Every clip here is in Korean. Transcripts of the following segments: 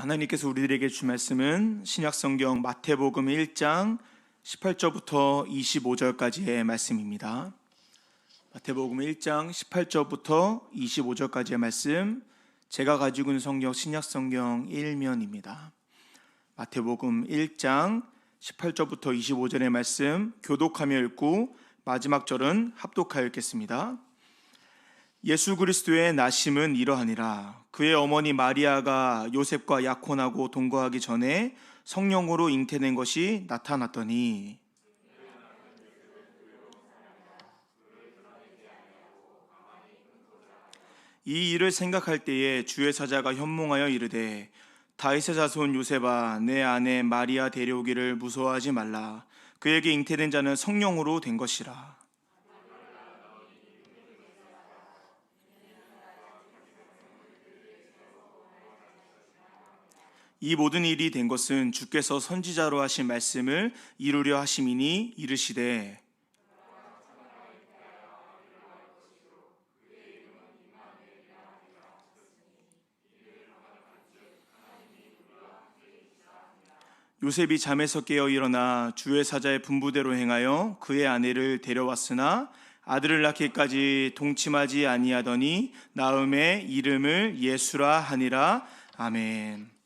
하나님께서 우리들에게 주신 말씀은 신약성경 마태복음 1장 18절부터 25절까지의 말씀입니다. 마태복음 1장 18절부터 25절까지의 말씀, 제가 가지고 있는 성경 신약성경 1면입니다. 마태복음 1장 18절부터 25절의 말씀 교독하며 읽고 마지막 절은 합독하여 읽겠습니다. 예수 그리스도의 나심은 이러하니라. 그의 어머니 마리아가 요셉과 약혼하고 동거하기 전에 성령으로 잉태된 것이 나타났더니 이 일을 생각할 때에 주의 사자가 현몽하여 이르되 다윗의 자손 요셉아, 내 아내 마리아 데려오기를 무서워하지 말라. 그에게 잉태된 자는 성령으로 된 것이라. 이 모든 일이 된 것은 주께서 선지자로 하신 말씀을 이루려 하심이니 이르시되 요셉이 잠에서 깨어 일어나 주의 사자의 분부대로 행하여 그의 아내를 데려왔으나 아들을 낳기까지 동침하지 아니하더니 나음의 이름을 예수라 하니라. 아멘.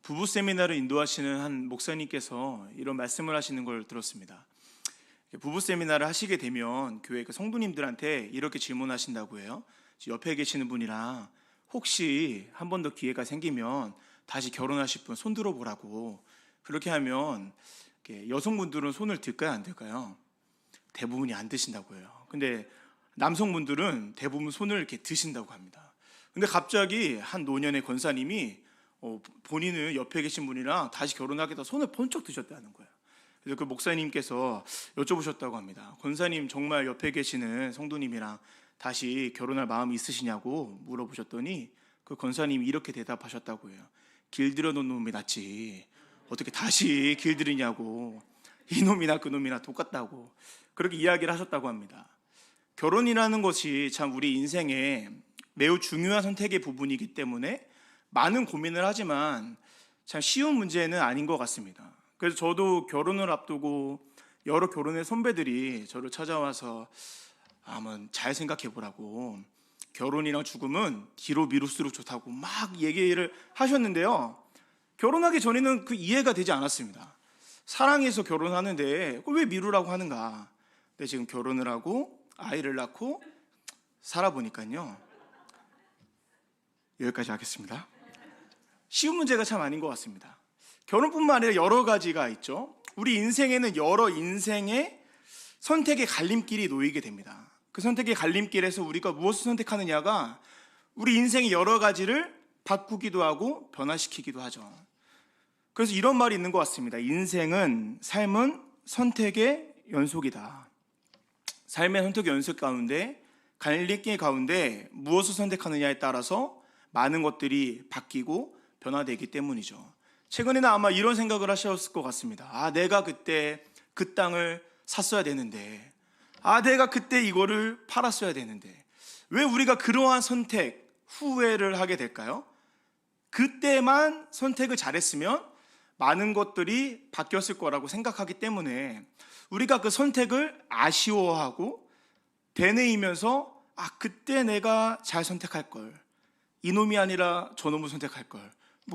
부부 세미나를 인도하시는 한 목사님께서 이런 말씀을 하시는 걸 들었습니다. 부부 세미나를 하시게 되면 교회 성도님들한테 이렇게 질문하신다고 해요. 옆에 계시는 분이랑 혹시 한 번 더 기회가 생기면 다시 결혼하실 분 손 들어보라고. 그렇게 하면 여성분들은 손을 들까요, 안 들까요? 대부분이 안 드신다고 해요. 근데 남성분들은 대부분 손을 이렇게 드신다고 합니다. 근데 갑자기 한 노년의 권사님이 본인은 옆에 계신 분이랑 다시 결혼하겠다 손을 번쩍 드셨다는 거예요. 그래서 그 목사님께서 여쭤보셨다고 합니다. 권사님, 정말 옆에 계시는 성도님이랑 다시 결혼할 마음이 있으시냐고 물어보셨더니 그 권사님이 이렇게 대답하셨다고 해요. 길들여 놓은 놈이 낫지 어떻게 다시 길들이냐고. 이놈이나 그놈이나 똑같다고 그렇게 이야기를 하셨다고 합니다. 결혼이라는 것이 참 우리 인생에 매우 중요한 선택의 부분이기 때문에 많은 고민을 하지만 참 쉬운 문제는 아닌 것 같습니다. 그래서 저도 결혼을 앞두고 여러 결혼의 선배들이 저를 찾아와서 한번 잘 생각해 보라고, 결혼이랑 죽음은 뒤로 미룰수록 좋다고 막 얘기를 하셨는데요, 결혼하기 전에는 그 이해가 되지 않았습니다. 사랑해서 결혼하는데 그걸 왜 미루라고 하는가. 근데 지금 결혼을 하고 아이를 낳고 살아보니까요, 여기까지 하겠습니다. 쉬운 문제가 참 아닌 것 같습니다. 결혼뿐만 아니라 여러 가지가 있죠. 우리 인생에는 여러 인생의 선택의 갈림길이 놓이게 됩니다. 그 선택의 갈림길에서 우리가 무엇을 선택하느냐가 우리 인생의 여러 가지를 바꾸기도 하고 변화시키기도 하죠. 그래서 이런 말이 있는 것 같습니다. 삶은 선택의 연속이다. 삶의 선택의 연속 가운데, 갈림길 가운데 무엇을 선택하느냐에 따라서 많은 것들이 바뀌고 변화되기 때문이죠. 최근에는 아마 이런 생각을 하셨을 것 같습니다. 내가 그때 그 땅을 샀어야 되는데, 내가 그때 이거를 팔았어야 되는데, 왜 우리가 그러한 선택, 후회를 하게 될까요? 그때만 선택을 잘했으면 많은 것들이 바뀌었을 거라고 생각하기 때문에 우리가 그 선택을 아쉬워하고 되뇌이면서 그때 내가 잘 선택할 걸, 이놈이 아니라 저놈을 선택할 걸,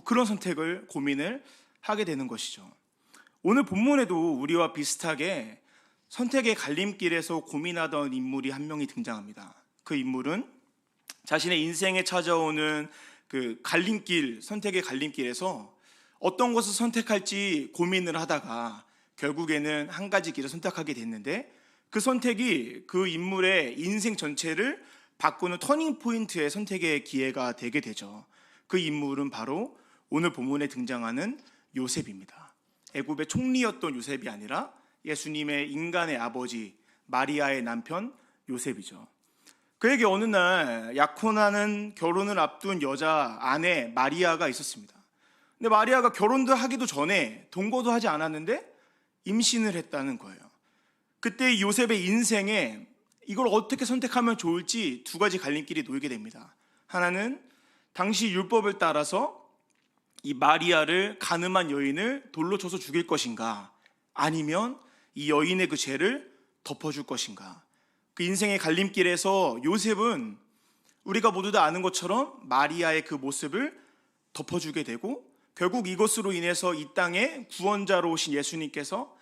그런 선택을 고민을 하게 되는 것이죠. 오늘 본문에도 우리와 비슷하게 선택의 갈림길에서 고민하던 인물이 한 명이 등장합니다. 그 인물은 자신의 인생에 찾아오는 그 갈림길, 선택의 갈림길에서 어떤 것을 선택할지 고민을 하다가 결국에는 한 가지 길을 선택하게 됐는데, 그 선택이 그 인물의 인생 전체를 바꾸는 터닝 포인트의 선택의 기회가 되게 되죠. 그 인물은 바로 오늘 본문에 등장하는 요셉입니다. 애굽의 총리였던 요셉이 아니라 예수님의 인간의 아버지 마리아의 남편 요셉이죠. 그에게 어느 날 약혼하는, 결혼을 앞둔 여자 아내 마리아가 있었습니다. 근데 마리아가 결혼도 하기도 전에 동거도 하지 않았는데 임신을 했다는 거예요. 그때 요셉의 인생에 이걸 어떻게 선택하면 좋을지 두 가지 갈림길이 놓이게 됩니다. 하나는 당시 율법을 따라서 이 마리아를, 가늠한 여인을 돌로 쳐서 죽일 것인가, 아니면 이 여인의 그 죄를 덮어줄 것인가. 그 인생의 갈림길에서 요셉은 우리가 모두 다 아는 것처럼 마리아의 그 모습을 덮어주게 되고, 결국 이것으로 인해서 이 땅에 구원자로 오신 예수님께서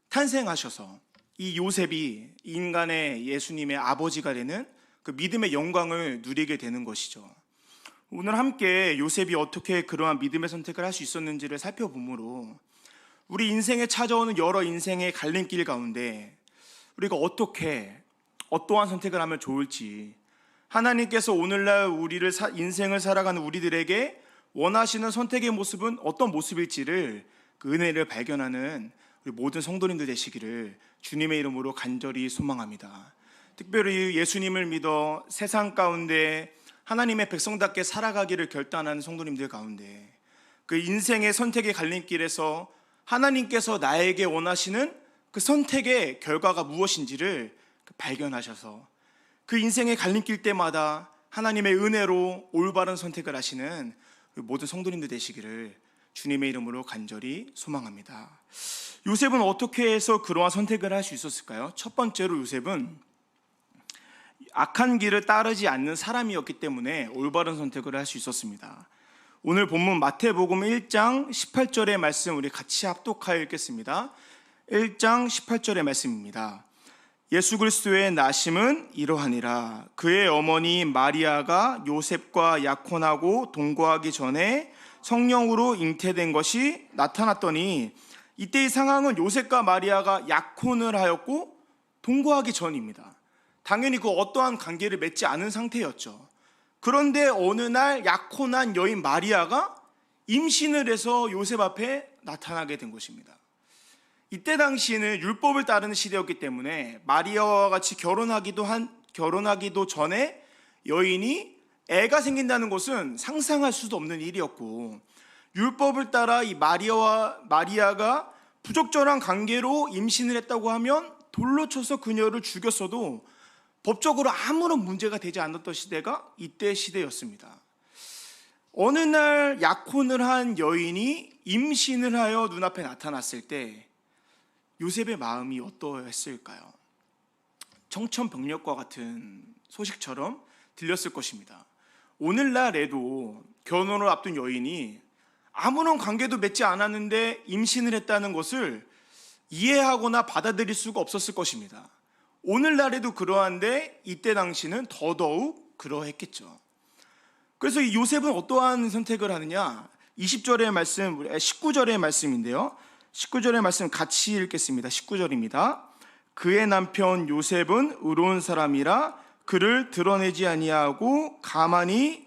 탄생하셔서 이 요셉이 인간의 예수님의 아버지가 되는 그 믿음의 영광을 누리게 되는 것이죠. 오늘 함께 요셉이 어떻게 그러한 믿음의 선택을 할 수 있었는지를 살펴보므로, 우리 인생에 찾아오는 여러 인생의 갈림길 가운데 우리가 어떠한 선택을 하면 좋을지, 하나님께서 오늘날 인생을 살아가는 우리들에게 원하시는 선택의 모습은 어떤 모습일지를, 그 은혜를 발견하는 우리 모든 성도님들 되시기를 주님의 이름으로 간절히 소망합니다. 특별히 예수님을 믿어 세상 가운데 하나님의 백성답게 살아가기를 결단하는 성도님들 가운데, 그 인생의 선택의 갈림길에서 하나님께서 나에게 원하시는 그 선택의 결과가 무엇인지를 발견하셔서 그 인생의 갈림길 때마다 하나님의 은혜로 올바른 선택을 하시는 모든 성도님들 되시기를 주님의 이름으로 간절히 소망합니다. 요셉은 어떻게 해서 그러한 선택을 할 수 있었을까요? 첫 번째로 요셉은 악한 길을 따르지 않는 사람이었기 때문에 올바른 선택을 할 수 있었습니다. 오늘 본문 마태복음 1장 18절의 말씀 우리 같이 합독하여 읽겠습니다. 1장 18절의 말씀입니다. 예수 그리스도의 나심은 이러하니라. 그의 어머니 마리아가 요셉과 약혼하고 동거하기 전에 성령으로 잉태된 것이 나타났더니, 이때의 상황은 요셉과 마리아가 약혼을 하였고 동거하기 전입니다. 당연히 그 어떠한 관계를 맺지 않은 상태였죠. 그런데 어느 날 약혼한 여인 마리아가 임신을 해서 요셉 앞에 나타나게 된 것입니다. 이때 당시에는 율법을 따르는 시대였기 때문에 마리아와 같이 결혼하기도 전에 여인이 애가 생긴다는 것은 상상할 수도 없는 일이었고, 율법을 따라 이 마리아가 부적절한 관계로 임신을 했다고 하면 돌로 쳐서 그녀를 죽였어도 법적으로 아무런 문제가 되지 않았던 시대가 이때 시대였습니다. 어느 날 약혼을 한 여인이 임신을 하여 눈앞에 나타났을 때 요셉의 마음이 어떠했을까요? 청천벽력과 같은 소식처럼 들렸을 것입니다. 오늘날에도 결혼을 앞둔 여인이 아무런 관계도 맺지 않았는데 임신을 했다는 것을 이해하거나 받아들일 수가 없었을 것입니다. 오늘날에도 그러한데 이때 당시는 더더욱 그러했겠죠. 그래서 이 요셉은 어떠한 선택을 하느냐? 20절의 말씀, 19절의 말씀인데요. 19절의 말씀 같이 읽겠습니다. 19절입니다. 그의 남편 요셉은 의로운 사람이라 그를 드러내지 아니하고 가만히,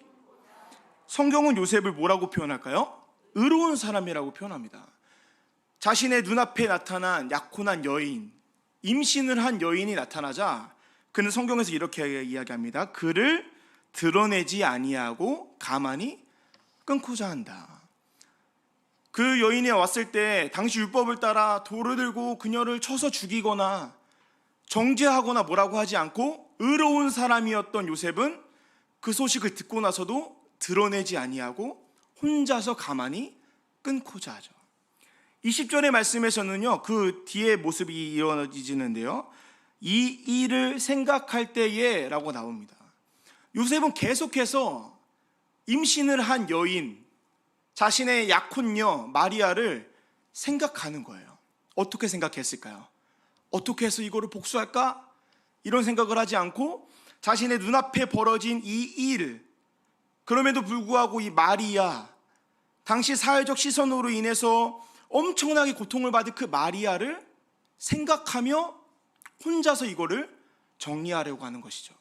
성경은 요셉을 뭐라고 표현할까요? 의로운 사람이라고 표현합니다. 자신의 눈앞에 나타난 약혼한 여인, 임신을 한 여인이 나타나자 그는 성경에서 이렇게 이야기합니다. 그를 드러내지 아니하고 가만히 끊고자 한다. 그 여인이 왔을 때 당시 율법을 따라 돌을 들고 그녀를 쳐서 죽이거나 정죄하거나 뭐라고 하지 않고 의로운 사람이었던 요셉은 그 소식을 듣고 나서도 드러내지 아니하고 혼자서 가만히 끊고자 하죠. 20절의 말씀에서는요, 그 뒤에 모습이 이어지는데요, 이 일을 생각할 때에 라고 나옵니다. 요셉은 계속해서 임신을 한 여인, 자신의 약혼녀 마리아를 생각하는 거예요. 어떻게 생각했을까요? 어떻게 해서 이거를 복수할까? 이런 생각을 하지 않고 자신의 눈앞에 벌어진 이 일, 그럼에도 불구하고 이 마리아, 당시 사회적 시선으로 인해서 엄청나게 고통을 받은 그 마리아를 생각하며 혼자서 이거를 정리하려고 하는 것이죠.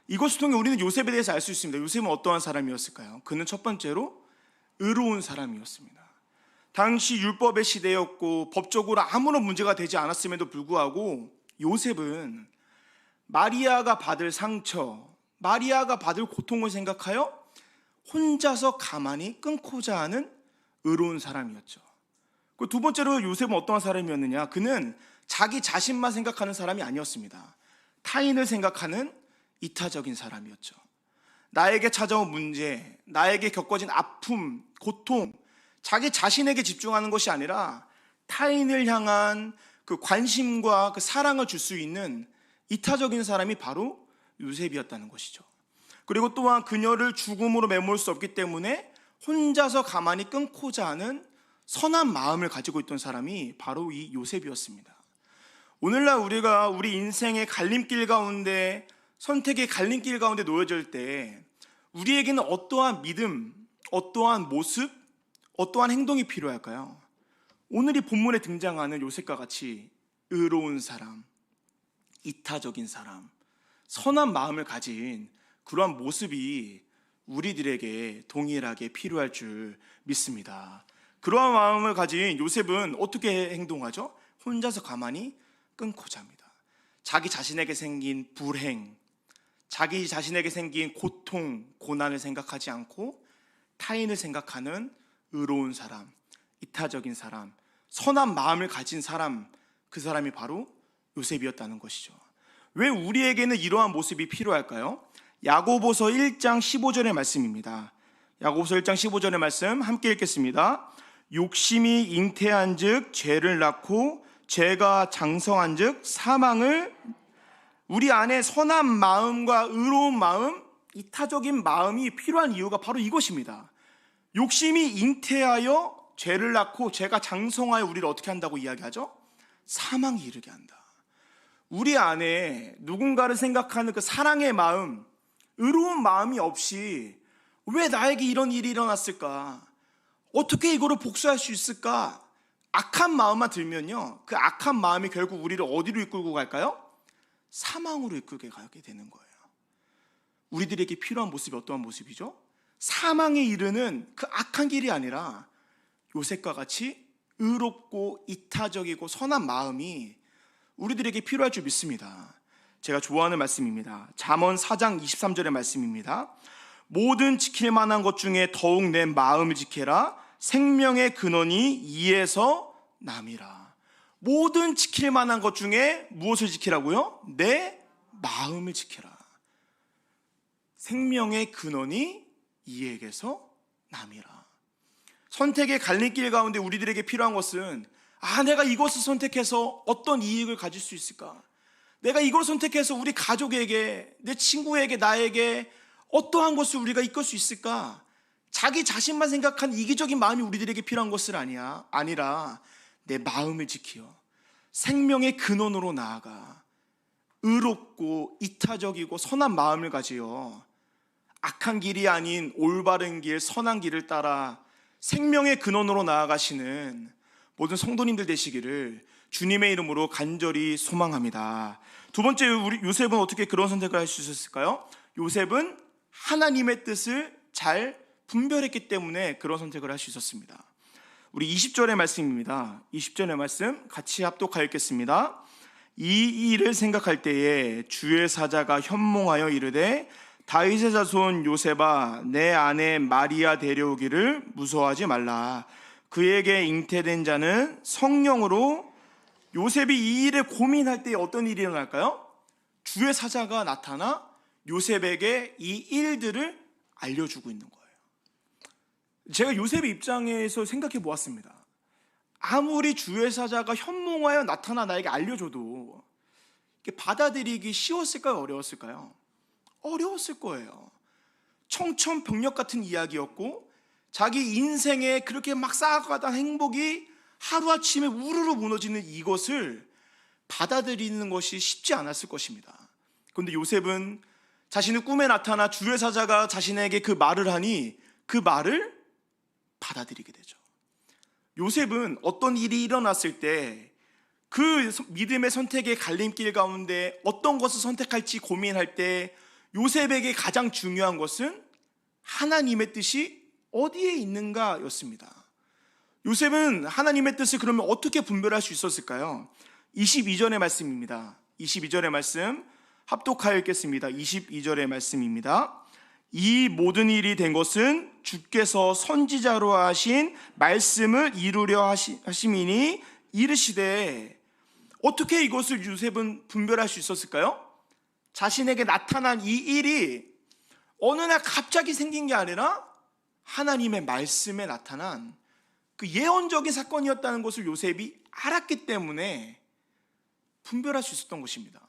이것을 통해 우리는 요셉에 대해서 알 수 있습니다. 요셉은 어떠한 사람이었을까요? 그는 첫 번째로 의로운 사람이었습니다. 당시 율법의 시대였고 법적으로 아무런 문제가 되지 않았음에도 불구하고 요셉은 마리아가 받을 상처, 마리아가 받을 고통을 생각하여 혼자서 가만히 끊고자 하는 의로운 사람이었죠. 그 두 번째로 요셉은 어떠한 사람이었느냐? 그는 자기 자신만 생각하는 사람이 아니었습니다. 타인을 생각하는 이타적인 사람이었죠. 나에게 찾아온 문제, 나에게 겪어진 아픔, 고통, 자기 자신에게 집중하는 것이 아니라 타인을 향한 그 관심과 그 사랑을 줄 수 있는 이타적인 사람이 바로 요셉이었다는 것이죠. 그리고 또한 그녀를 죽음으로 매몰 수 없기 때문에 혼자서 가만히 끊고자 하는 선한 마음을 가지고 있던 사람이 바로 이 요셉이었습니다. 오늘날 우리가 우리 인생의 갈림길 가운데, 선택의 갈림길 가운데 놓여질 때 우리에게는 어떠한 믿음, 어떠한 모습, 어떠한 행동이 필요할까요? 오늘 이 본문에 등장하는 요셉과 같이 의로운 사람, 이타적인 사람, 선한 마음을 가진 그러한 모습이 우리들에게 동일하게 필요할 줄 믿습니다. 그러한 마음을 가진 요셉은 어떻게 행동하죠? 혼자서 가만히 끊고자 합니다. 자기 자신에게 생긴 불행, 자기 자신에게 생긴 고통, 고난을 생각하지 않고 타인을 생각하는 의로운 사람, 이타적인 사람, 선한 마음을 가진 사람, 그 사람이 바로 요셉이었다는 것이죠. 왜 우리에게는 이러한 모습이 필요할까요? 야고보서 1장 15절의 말씀입니다. 야고보서 1장 15절의 말씀 함께 읽겠습니다. 욕심이 잉태한 즉 죄를 낳고 죄가 장성한 즉 사망을. 우리 안에 선한 마음과 의로운 마음, 이타적인 마음이 필요한 이유가 바로 이것입니다. 욕심이 잉태하여 죄를 낳고 죄가 장성하여 우리를 어떻게 한다고 이야기하죠? 사망에 이르게 한다. 우리 안에 누군가를 생각하는 그 사랑의 마음, 의로운 마음이 없이 왜 나에게 이런 일이 일어났을까? 어떻게 이거를 복수할 수 있을까? 악한 마음만 들면요, 그 악한 마음이 결국 우리를 어디로 이끌고 갈까요? 사망으로 이끌게 가게 되는 거예요. 우리들에게 필요한 모습이 어떠한 모습이죠? 사망에 이르는 그 악한 길이 아니라 요셉과 같이 의롭고 이타적이고 선한 마음이 우리들에게 필요할 줄 믿습니다. 제가 좋아하는 말씀입니다. 잠언 4장 23절의 말씀입니다. 모든 지킬 만한 것 중에 더욱 내 마음을 지켜라. 생명의 근원이 이에서 남이라. 모든 지킬 만한 것 중에 무엇을 지키라고요? 내 마음을 지켜라. 생명의 근원이 이에게서 남이라. 선택의 갈림길 가운데 우리들에게 필요한 것은 내가 이것을 선택해서 어떤 이익을 가질 수 있을까? 내가 이걸 선택해서 우리 가족에게, 내 친구에게, 나에게 어떠한 것을 우리가 이끌 수 있을까? 자기 자신만 생각한 이기적인 마음이 우리들에게 필요한 것은 아니라 내 마음을 지키어 생명의 근원으로 나아가 의롭고 이타적이고 선한 마음을 가지어 악한 길이 아닌 올바른 길, 선한 길을 따라 생명의 근원으로 나아가시는 모든 성도님들 되시기를 주님의 이름으로 간절히 소망합니다. 두 번째, 우리 요셉은 어떻게 그런 선택을 할 수 있었을까요? 요셉은 하나님의 뜻을 잘 분별했기 때문에 그런 선택을 할 수 있었습니다. 우리 20절의 말씀입니다. 20절의 말씀 같이 합독하여 읽겠습니다. 이 일을 생각할 때에 주의 사자가 현몽하여 이르되 다윗의 자손 요셉아 내 아내 마리아 데려오기를 무서워하지 말라. 그에게 잉태된 자는 성령으로. 요셉이 이 일을 고민할 때 어떤 일이 일어날까요? 주의 사자가 나타나 요셉에게 이 일들을 알려주고 있는 거예요. 제가 요셉의 입장에서 생각해 보았습니다. 아무리 주의 사자가 현몽하여 나타나 나에게 알려줘도 받아들이기 쉬웠을까요? 어려웠을까요? 어려웠을 거예요. 청천벽력 같은 이야기였고 자기 인생에 그렇게 막 쌓아가던 행복이 하루아침에 우르르 무너지는 이것을 받아들이는 것이 쉽지 않았을 것입니다. 그런데 요셉은 자신의 꿈에 나타나 주의 사자가 자신에게 그 말을 하니 그 말을 받아들이게 되죠. 요셉은 어떤 일이 일어났을 때 그 믿음의 선택의 갈림길 가운데 어떤 것을 선택할지 고민할 때 요셉에게 가장 중요한 것은 하나님의 뜻이 어디에 있는가였습니다. 요셉은 하나님의 뜻을 그러면 어떻게 분별할 수 있었을까요? 22절의 말씀입니다. 22절의 말씀 합독하여 읽겠습니다. 22절의 말씀입니다. 이 모든 일이 된 것은 주께서 선지자로 하신 말씀을 이루려 하심이니 이르시되. 어떻게 이것을 요셉은 분별할 수 있었을까요? 자신에게 나타난 이 일이 어느 날 갑자기 생긴 게 아니라 하나님의 말씀에 나타난 그 예언적인 사건이었다는 것을 요셉이 알았기 때문에 분별할 수 있었던 것입니다.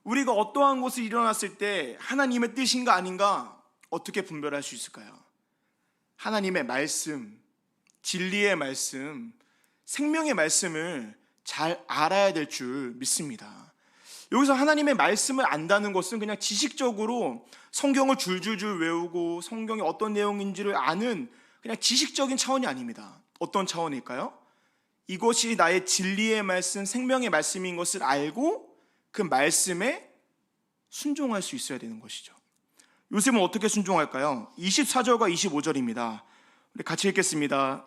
우리가 어떠한 것이 일어났을 때 하나님의 뜻인가 아닌가 어떻게 분별할 수 있을까요? 하나님의 말씀, 진리의 말씀, 생명의 말씀을 잘 알아야 될 줄 믿습니다. 여기서 하나님의 말씀을 안다는 것은 그냥 지식적으로 성경을 줄줄줄 외우고 성경이 어떤 내용인지를 아는 그냥 지식적인 차원이 아닙니다. 어떤 차원일까요? 이것이 나의 진리의 말씀, 생명의 말씀인 것을 알고 그 말씀에 순종할 수 있어야 되는 것이죠. 요셉은 어떻게 순종할까요? 24절과 25절입니다. 우리 같이 읽겠습니다.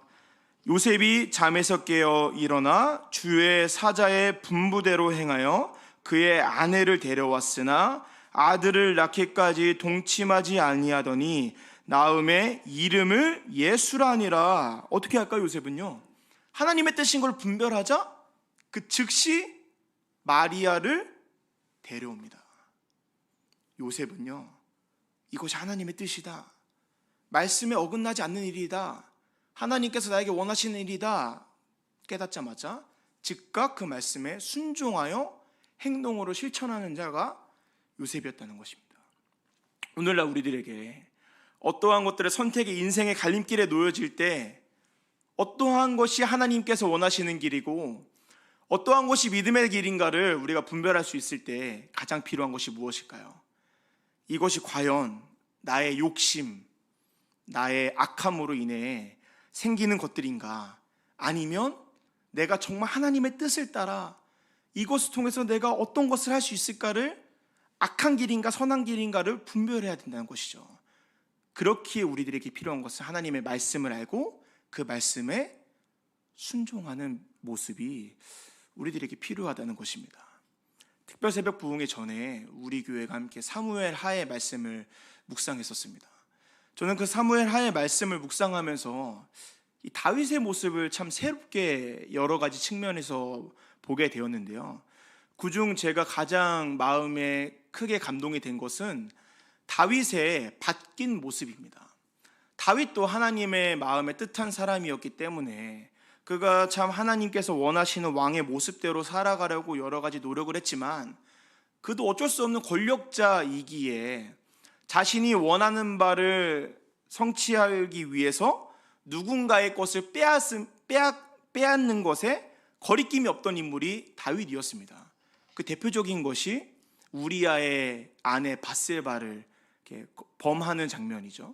요셉이 잠에서 깨어 일어나 주의 사자의 분부대로 행하여 그의 아내를 데려왔으나 아들을 낳기까지 동침하지 아니하더니 나음의 이름을 예수라니라. 어떻게 할까요? 요셉은요, 하나님의 뜻인 걸 분별하자 그 즉시 마리아를 데려옵니다. 요셉은요, 이것이 하나님의 뜻이다, 말씀에 어긋나지 않는 일이다, 하나님께서 나에게 원하시는 일이다 깨닫자마자 즉각 그 말씀에 순종하여 행동으로 실천하는 자가 요셉이었다는 것입니다. 오늘날 우리들에게 어떠한 것들의 선택이 인생의 갈림길에 놓여질 때 어떠한 것이 하나님께서 원하시는 길이고 어떠한 것이 믿음의 길인가를 우리가 분별할 수 있을 때 가장 필요한 것이 무엇일까요? 이것이 과연 나의 욕심, 나의 악함으로 인해 생기는 것들인가, 아니면 내가 정말 하나님의 뜻을 따라 이것을 통해서 내가 어떤 것을 할 수 있을까를, 악한 길인가 선한 길인가를 분별해야 된다는 것이죠. 그렇기에 우리들에게 필요한 것은 하나님의 말씀을 알고 그 말씀에 순종하는 모습이 우리들에게 필요하다는 것입니다. 특별 새벽 부흥회 전에 우리 교회가 함께 사무엘 하의 말씀을 묵상했었습니다. 저는 그 사무엘 하의 말씀을 묵상하면서 이 다윗의 모습을 참 새롭게 여러 가지 측면에서 보게 되었는데요. 그중 제가 가장 마음에 크게 감동이 된 것은 다윗의 바뀐 모습입니다. 다윗도 하나님의 마음에 뜻한 사람이었기 때문에 그가 참 하나님께서 원하시는 왕의 모습대로 살아가려고 여러 가지 노력을 했지만 그도 어쩔 수 없는 권력자이기에 자신이 원하는 바를 성취하기 위해서 누군가의 것을 빼앗는 것에 거리낌이 없던 인물이 다윗이었습니다. 그 대표적인 것이 우리아의 아내 밧세바를 범하는 장면이죠.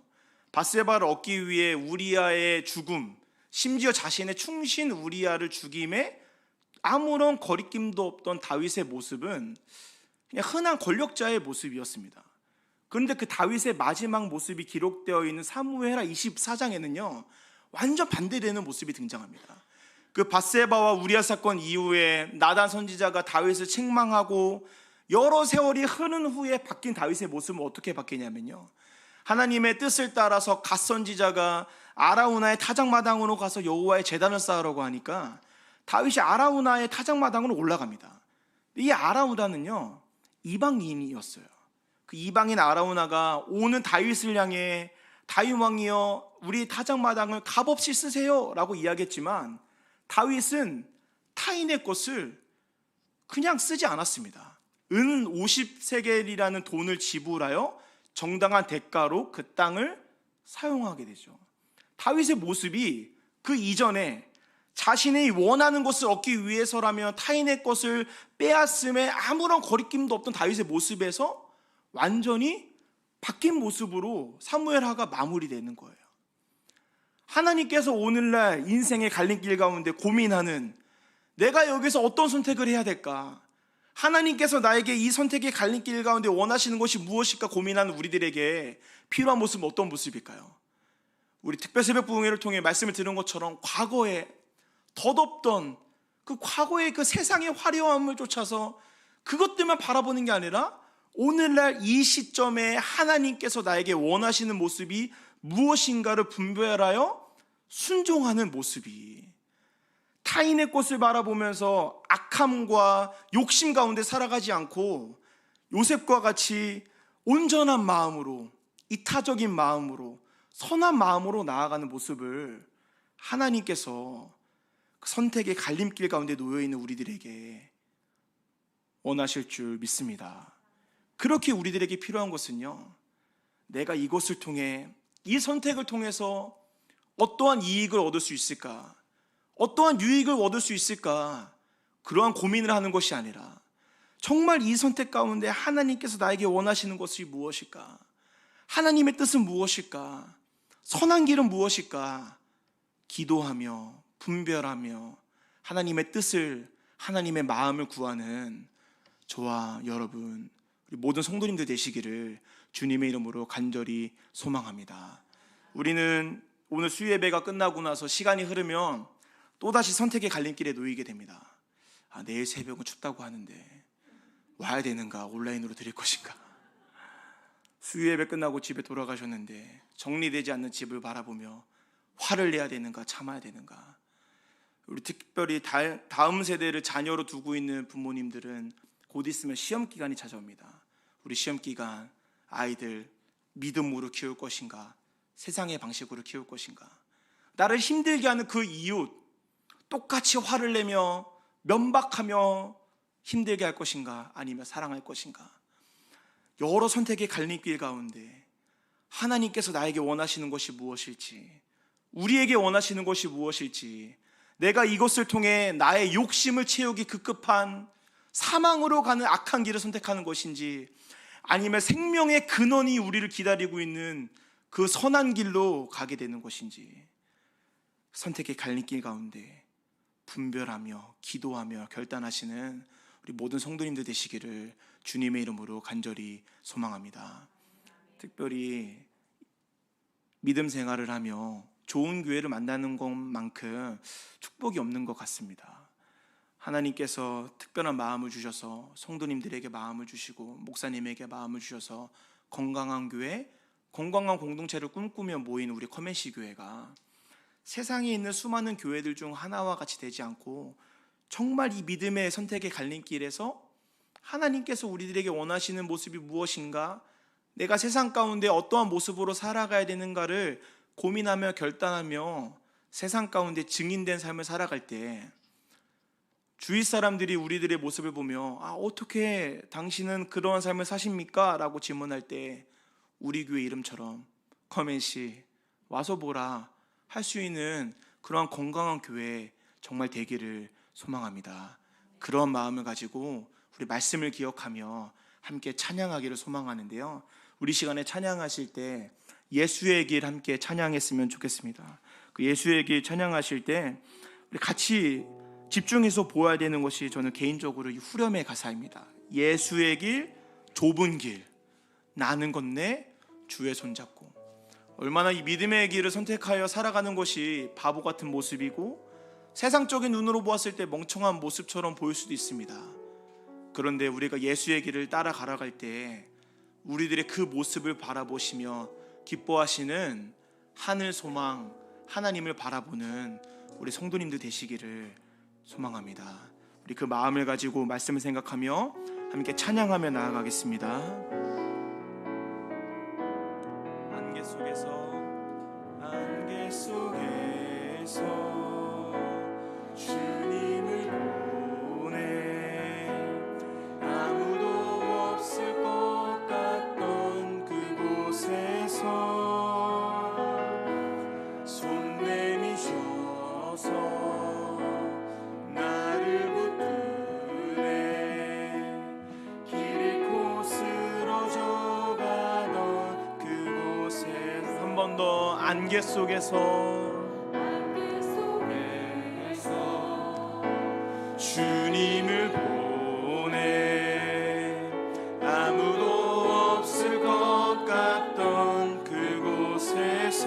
밧세바를 얻기 위해 우리아의 죽음, 심지어 자신의 충신 우리아를 죽임에 아무런 거리낌도 없던 다윗의 모습은 그냥 흔한 권력자의 모습이었습니다. 그런데 그 다윗의 마지막 모습이 기록되어 있는 사무엘하 24장에는요 완전 반대되는 모습이 등장합니다. 그 밧세바와 우리아 사건 이후에 나단 선지자가 다윗을 책망하고 여러 세월이 흐른 후에 바뀐 다윗의 모습은 어떻게 바뀌냐면요, 하나님의 뜻을 따라서 갓 선지자가 아라우나의 타작마당으로 가서 여호와의 제단을 쌓으라고 하니까 다윗이 아라우나의 타작마당으로 올라갑니다. 이 아라우나는요 이방인이었어요. 그 이방인 아라우나가 오는 다윗을 향해 다윗 왕이여 우리 타작마당을 값없이 쓰세요 라고 이야기했지만 다윗은 타인의 것을 그냥 쓰지 않았습니다. 은 50세겔이라는 돈을 지불하여 정당한 대가로 그 땅을 사용하게 되죠. 다윗의 모습이 그 이전에 자신이 원하는 것을 얻기 위해서라면 타인의 것을 빼앗음에 아무런 거리낌도 없던 다윗의 모습에서 완전히 바뀐 모습으로 사무엘하가 마무리되는 거예요. 하나님께서 오늘날 인생의 갈림길 가운데 고민하는, 내가 여기서 어떤 선택을 해야 될까, 하나님께서 나에게 이 선택의 갈림길 가운데 원하시는 것이 무엇일까 고민하는 우리들에게 필요한 모습은 어떤 모습일까요? 우리 특별 새벽 부흥회를 통해 말씀을 들은 것처럼 과거에 덧없던 그 과거의 그 세상의 화려함을 쫓아서 그것들만 바라보는 게 아니라 오늘날 이 시점에 하나님께서 나에게 원하시는 모습이 무엇인가를 분별하여 순종하는 모습이, 타인의 것을 바라보면서 악함과 욕심 가운데 살아가지 않고 요셉과 같이 온전한 마음으로, 이타적인 마음으로, 선한 마음으로 나아가는 모습을 하나님께서 그 선택의 갈림길 가운데 놓여있는 우리들에게 원하실 줄 믿습니다. 그렇게 우리들에게 필요한 것은요, 내가 이것을 통해, 이 선택을 통해서 어떠한 이익을 얻을 수 있을까, 어떠한 유익을 얻을 수 있을까, 그러한 고민을 하는 것이 아니라 정말 이 선택 가운데 하나님께서 나에게 원하시는 것이 무엇일까, 하나님의 뜻은 무엇일까, 선한 길은 무엇일까, 기도하며 분별하며 하나님의 뜻을, 하나님의 마음을 구하는 저와 여러분, 우리 모든 성도님들 되시기를 주님의 이름으로 간절히 소망합니다. 우리는 오늘 수요예배가 끝나고 나서 시간이 흐르면 또다시 선택의 갈림길에 놓이게 됩니다. 내일 새벽은 춥다고 하는데 와야 되는가, 온라인으로 드릴 것인가. 수요예배 끝나고 집에 돌아가셨는데 정리되지 않는 집을 바라보며 화를 내야 되는가, 참아야 되는가. 우리 특별히 다음 세대를 자녀로 두고 있는 부모님들은 곧 있으면 시험 기간이 찾아옵니다. 우리 시험 기간 아이들 믿음으로 키울 것인가, 세상의 방식으로 키울 것인가, 나를 힘들게 하는 그 이웃 똑같이 화를 내며 면박하며 힘들게 할 것인가, 아니면 사랑할 것인가. 여러 선택의 갈림길 가운데 하나님께서 나에게 원하시는 것이 무엇일지, 우리에게 원하시는 것이 무엇일지, 내가 이것을 통해 나의 욕심을 채우기 급급한 사망으로 가는 악한 길을 선택하는 것인지, 아니면 생명의 근원이 우리를 기다리고 있는 그 선한 길로 가게 되는 것인지, 선택의 갈림길 가운데 분별하며 기도하며 결단하시는 우리 모든 성도님들 되시기를 주님의 이름으로 간절히 소망합니다. 특별히 믿음 생활을 하며 좋은 교회를 만나는 것만큼 축복이 없는 것 같습니다. 하나님께서 특별한 마음을 주셔서 성도님들에게 마음을 주시고 목사님에게 마음을 주셔서 건강한 교회, 건강한 공동체를 꿈꾸며 모인 우리 커맨시 교회가 세상에 있는 수많은 교회들 중 하나와 같이 되지 않고 정말 이 믿음의 선택의 갈림길에서 하나님께서 우리들에게 원하시는 모습이 무엇인가, 내가 세상 가운데 어떠한 모습으로 살아가야 되는가를 고민하며 결단하며 세상 가운데 증인된 삶을 살아갈 때 주위 사람들이 우리들의 모습을 보며 어떻게 당신은 그러한 삶을 사십니까? 라고 질문할 때 우리 교회 이름처럼 커맨시 와서 보라 할 수 있는 그러한 건강한 교회 정말 되기를 소망합니다. 그런 마음을 가지고 우리 말씀을 기억하며 함께 찬양하기를 소망하는데요, 우리 시간에 찬양하실 때 예수의 길 함께 찬양했으면 좋겠습니다. 그 예수의 길 찬양하실 때 우리 같이 집중해서 보아야 되는 것이 저는 개인적으로 이 후렴의 가사입니다. 예수의 길 좁은 길 나는 건네 주의 손잡고. 얼마나 이 믿음의 길을 선택하여 살아가는 것이 바보 같은 모습이고 세상적인 눈으로 보았을 때 멍청한 모습처럼 보일 수도 있습니다. 그런데 우리가 예수의 길을 따라 걸어갈 때 우리들의 그 모습을 바라보시며 기뻐하시는 하늘 소망, 하나님을 바라보는 우리 성도님들 되시기를 소망합니다. 우리 그 마음을 가지고 말씀을 생각하며 함께 찬양하며 나아가겠습니다. 안개 속에서 주님을 보내 아무도 없을 것 같던 그곳에서 손 내미셔서 나를 붙드네 길 잃고 쓰러져가던 그곳에서 한 번 더 안개 속에서 주님을 보내 아무도 없을 것 같던 그곳에서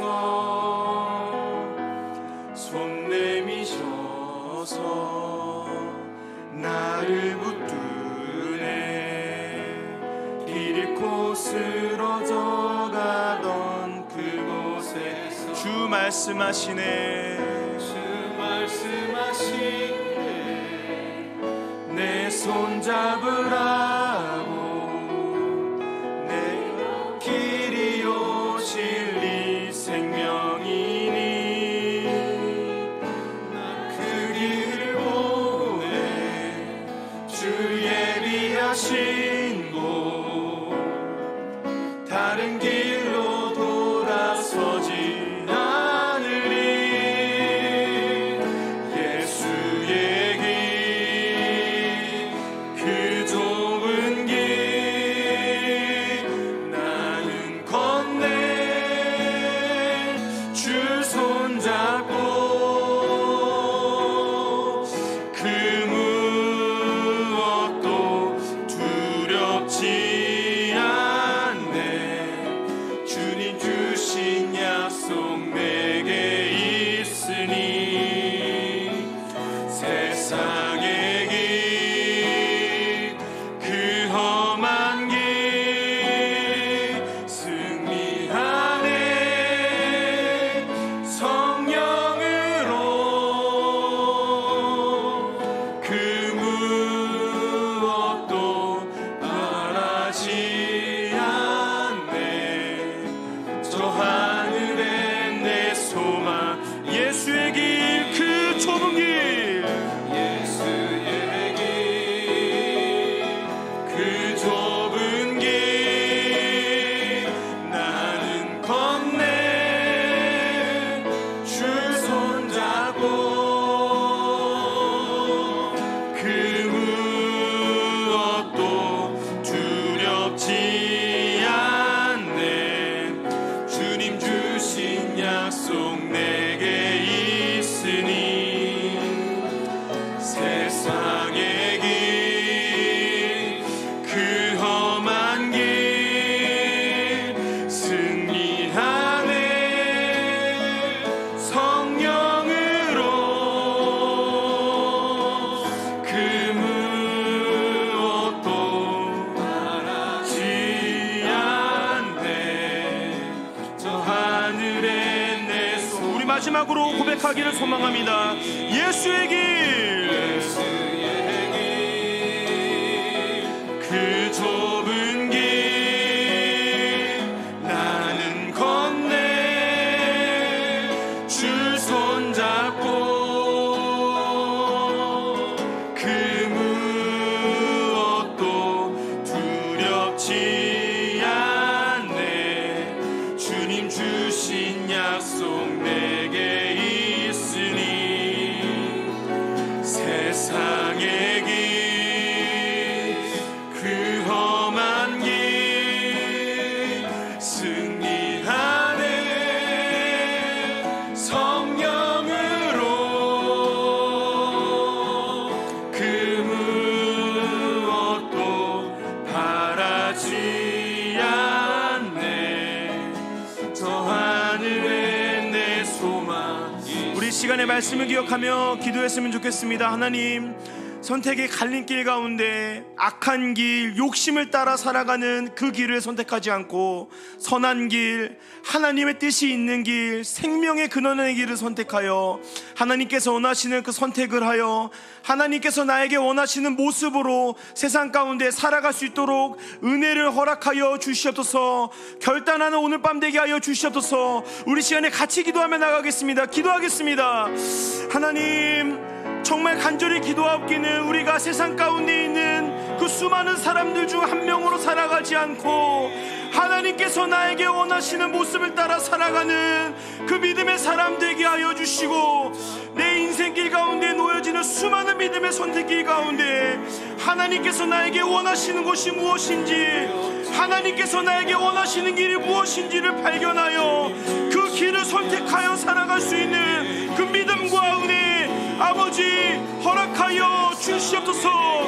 손 내미셔서 나를 붙드네 길 잃고 쓰러져가던 그곳에서 주 말씀하시네 내 손 잡으라고 내 길이요 진리 생명이니 가신 곳 다른 길로 돌아서지 않으리. 예수의 길 그 좁은 길 나는 건네 주 손잡고 그 무엇도 두렵지 않네. 주님 주신 약속 내게 있으니 세상의 길 그 험한 길 승리하네 성령으로. 그 무엇도 바라지 않네. 저 하늘에 내 소망 예수의 길 그 좁은 길 예수의 길 그 좁은 길 나는 건네 주 손잡고 그 무엇도 두렵지 않네. 주님 주신 약속 내게 있으니 세상의 길 그 험한 길 승리하네 성령으로. 그 무엇도 바라지 않네 저 하늘에 내 손. 우리 마지막으로 고백하기를 소망합니다. 예수의 길 그 좁은 길 나는 건네 주 손잡고 그 무엇도 두렵지 않네. 주님 주신 약속 내게 있으니 세상의 길 그 험한 길 승리하네 성령으로. 그 무엇도 바라지 않네 저 하늘에 내 소망. 우리 시간의 말씀을 기억하며 기도했으면 좋겠습니다. 하나님, 선택의 갈림길 가운데 악한 길, 욕심을 따라 살아가는 그 길을 선택하지 않고 선한 길, 하나님의 뜻이 있는 길, 생명의 근원의 길을 선택하여 하나님께서 원하시는 그 선택을 하여 하나님께서 나에게 원하시는 모습으로 세상 가운데 살아갈 수 있도록 은혜를 허락하여 주시옵소서. 결단하는 오늘 밤 되게 하여 주시옵소서. 우리 시간에 같이 기도하며 나가겠습니다. 기도하겠습니다. 하나님, 정말 간절히 기도하옵기는 우리가 세상 가운데 있는 그 수많은 사람들 중 한 명으로 살아가지 않고 하나님께서 나에게 원하시는 모습을 따라 살아가는 그 믿음의 사람 되게 하여 주시고, 내 인생길 가운데 놓여지는 수많은 믿음의 선택길 가운데 하나님께서 나에게 원하시는 것이 무엇인지, 하나님께서 나에게 원하시는 길이 무엇인지를 발견하여 그 길을 선택하여 살아갈 수 있는 그 믿음과 은혜 아버지 허락하여 주시옵소서.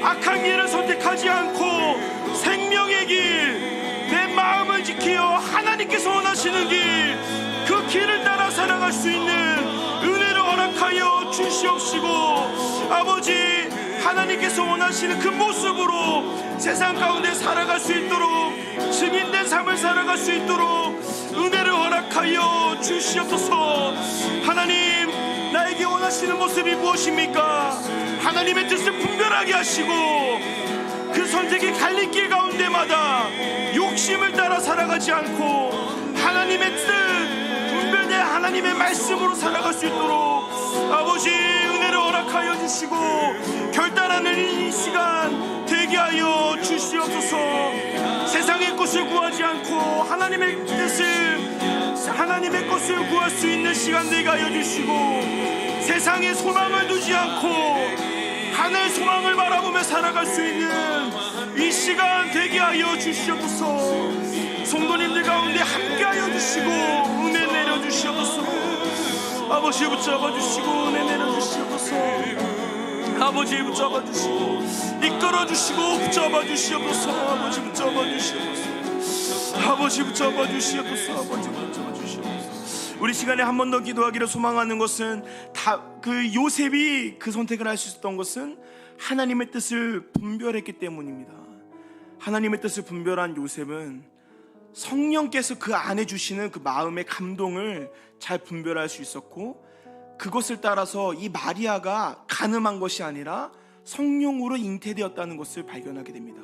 악한 길을 선택하지 않고 생명의 길, 내 마음을 지키어 하나님께서 원하시는 길, 그 길을 따라 살아갈 수 있는 은혜를 허락하여 주시옵시고, 아버지 하나님께서 원하시는 그 모습으로 세상 가운데 살아갈 수 있도록, 증인된 삶을 살아갈 수 있도록 은혜를 허락하여 주시옵소서. 하나님, 나에게 원하시는 모습이 무엇입니까? 하나님의 뜻을 분별하게 하시고 그 선택의 갈림길 가운데마다 욕심을 따라 살아가지 않고 하나님의 뜻, 분별된 하나님의 말씀으로 살아갈 수 있도록 아버지 은혜를 허락하여 주시고, 결단하는 이 시간 되게 되게 하여 주시옵소서. 세상의 것을 구하지 않고 하나님의 것을 구할 수 있는 시간 되게 하여 주시고, 세상의 소망을 두지 않고 하늘 소망을 바라보며 살아갈 수 있는 이 시간 되게 하여 주시옵소서. 성도님들 가운데 함께하여 주시고 은혜 내려주시옵소서. 아버지 붙잡아 주시고 은혜 내려주시옵소서. 아버지 붙잡아 주시고 이끌어 주시고 붙잡아 주시옵소서. 아버지 붙잡아 주시옵소서. 아버지 붙잡아 주시옵소서. 아버지 붙잡아 주시옵소서. 우리 시간에 한 번 더 기도하기를 소망하는 것은 다 그 요셉이 그 선택을 할 수 있었던 것은 하나님의 뜻을 분별했기 때문입니다. 하나님의 뜻을 분별한 요셉은 성령께서 그 안에 주시는 그 마음의 감동을 잘 분별할 수 있었고, 그것을 따라서 이 마리아가 가늠한 것이 아니라 성령으로 잉태되었다는 것을 발견하게 됩니다.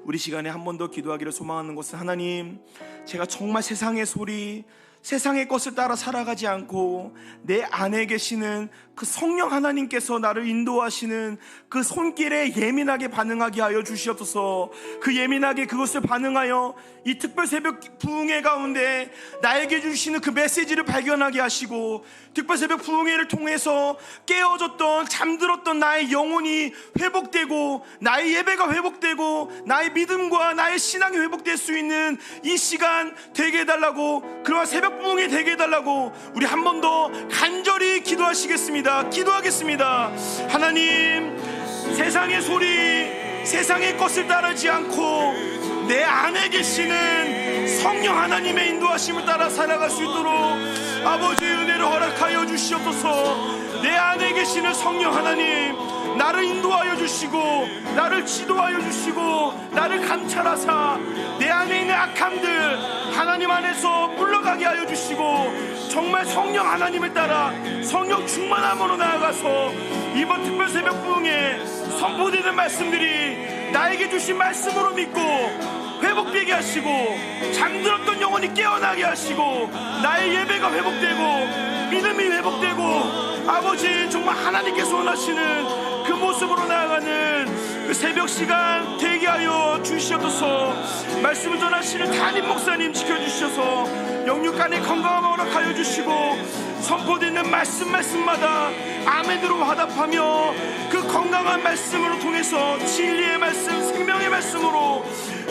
우리 시간에 한 번 더 기도하기를 소망하는 것은, 하나님, 제가 정말 세상의 소리, 세상의 것을 따라 살아가지 않고 내 안에 계시는 그 성령 하나님께서 나를 인도하시는 그 손길에 예민하게 반응하게 하여 주시옵소서. 그 예민하게 그것을 반응하여 이 특별 새벽 부흥회 가운데 나에게 주시는 그 메시지를 발견하게 하시고, 특별 새벽 부흥회를 통해서 깨어졌던 잠들었던 나의 영혼이 회복되고 나의 예배가 회복되고 나의 믿음과 나의 신앙이 회복될 수 있는 이 시간 되게 해달라고, 그러한 새벽 부흥회 되게 해달라고 우리 한 번 더 간절히 기도하시겠습니다. 기도하겠습니다. 하나님, 세상의 소리, 세상의 것을 따르지 않고 내 안에 계시는 성령 하나님의 인도하심을 따라 살아갈 수 있도록 아버지의 은혜를 허락하여 주시옵소서. 내 안에 계시는 성령 하나님, 나를 인도하여 주시고 나를 지도하여 주시고 나를 감찰하사 내 안에 있는 악함들 하나님 안에서 물러가게 하여 주시고, 정말 성령 하나님을 따라 성령 충만함으로 나아가서 이번 특별 새벽 부흥에 선포되는 말씀들이 나에게 주신 말씀으로 믿고 회복되게 하시고, 잠들었던 영혼이 깨어나게 하시고, 나의 예배가 회복되고 믿음이 회복되고, 아버지 정말 하나님께서 원하시는 그 모습으로 나아가는 그 새벽 시간 되게 하여 주시옵소서. 말씀을 전하시는 담임 목사님 지켜주셔서 영육간의 건강함을 허락하여 주시고, 선포되는 말씀마다 아멘으로 화답하며 그 건강한 말씀으로 통해서 진리의 말씀, 생명의 말씀으로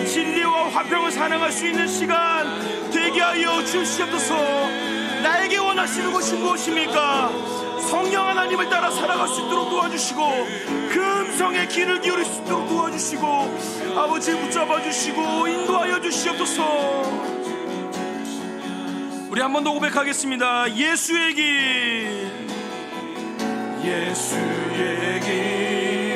진리와 화평을 사랑할 수 있는 시간 되게 하여 주시옵소서. 나에게 원하시는 것이 무엇입니까? 성령 하나님을 따라 살아갈 수 있도록 도와주시고, 그 음성에 귀를 기울일 수 있도록 도와주시고, 아버지 붙잡아 주시고 인도하여 주시옵소서. 우리 한 번 더 고백하겠습니다. 예수의 길, 예수의 길,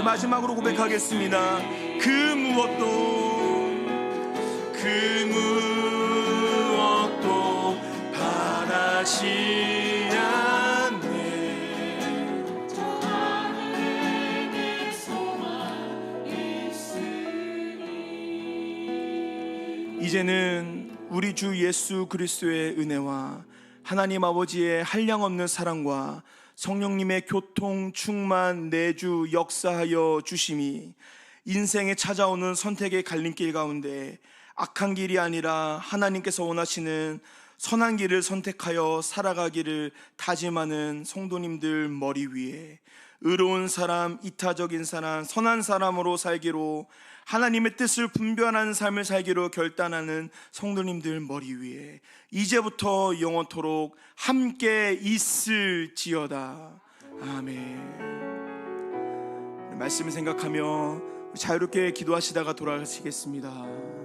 마지막으로 고백하겠습니다. 그 무엇도 바라지 않네. 저 하늘에 내 소망이 있으니. 이제는 우리 주 예수 그리스도의 은혜와 하나님 아버지의 한량없는 사랑과 성령님의 교통, 충만, 내주, 역사하여 주심이 인생에 찾아오는 선택의 갈림길 가운데 악한 길이 아니라 하나님께서 원하시는 선한 길을 선택하여 살아가기를 다짐하는 성도님들 머리 위에 의로운 사람, 이타적인 사람, 선한 사람으로 살기로 하나님의 뜻을 분별하는 삶을 살기로 결단하는 성도님들 머리 위에 이제부터 영원토록 함께 있을지어다. 아멘. 말씀을 생각하며 자유롭게 기도하시다가 돌아가시겠습니다.